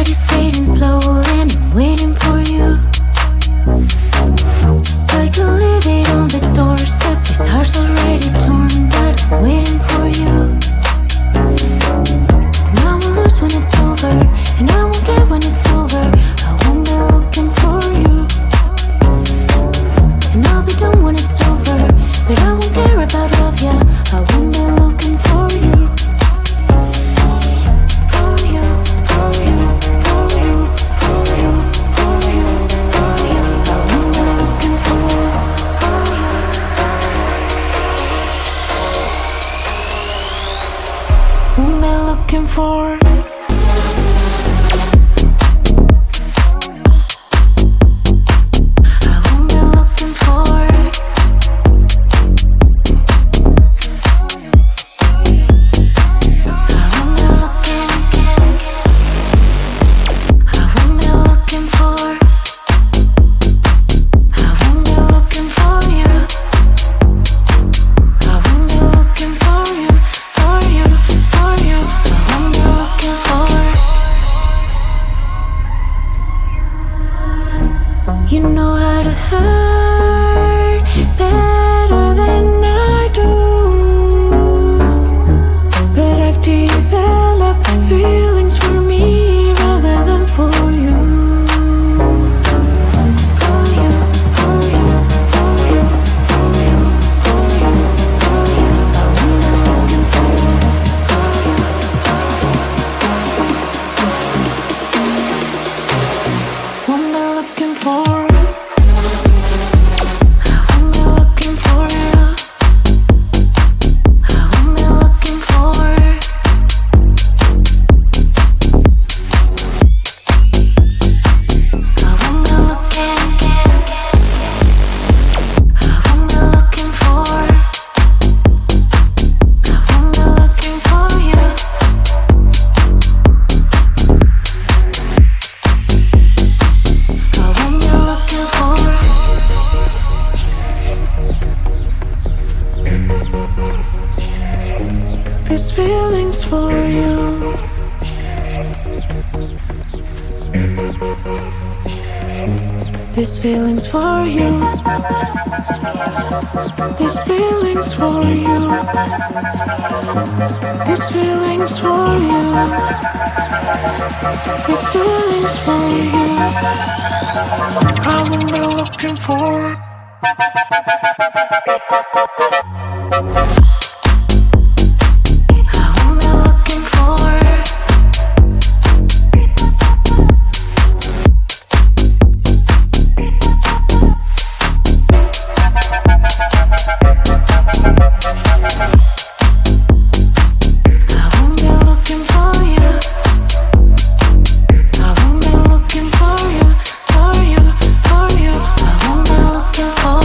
night is fading slow and I'm waiting for you. I can leave it on the doorstep. This heart's already torn, but I'm waiting for you. And I will lose when it's over, and I won't get when it's over. I won't be looking for you. And I'll be done when it's over, but I won't care about love, yeah. I won't be looking for you. For you, for you, for you, for you, for you, for you. I won't be looking for you. Won't be looking for. You know how to hurt better than I do, but I've developed feelings for me rather than for you. For you, for you, for you, for you, for you, for you. I'm looking for you. What am I looking for? These feelings for you. These feelings for you. These feelings for you. These feelings for you. These feelings for you. I will be looking for. For you, for you, I won't be looking for.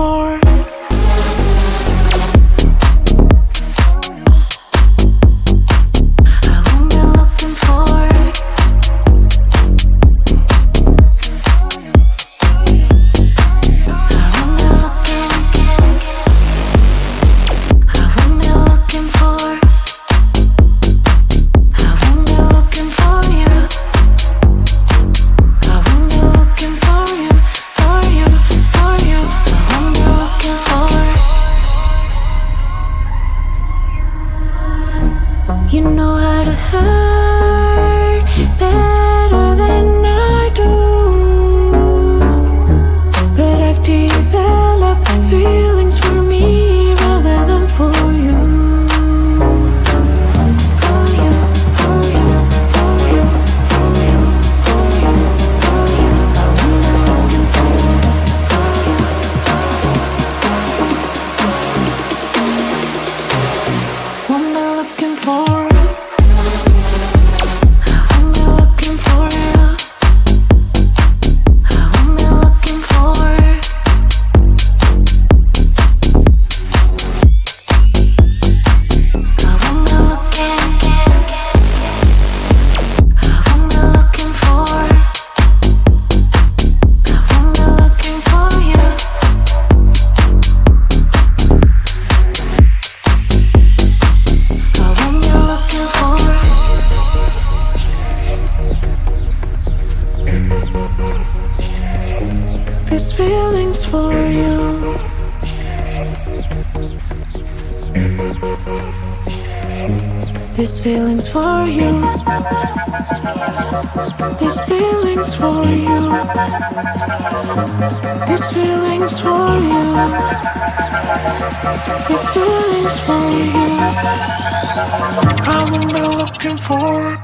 for. I won't be looking for. You know how to hurt better than I do, but I've developed feelings for me rather than for you. For you, for you, for you, for you, for you, for you. What am I looking for? This feeling's for you. This feeling's for you. This feeling's for you. This feeling's for you. This feeling's for you. I won't be looking for.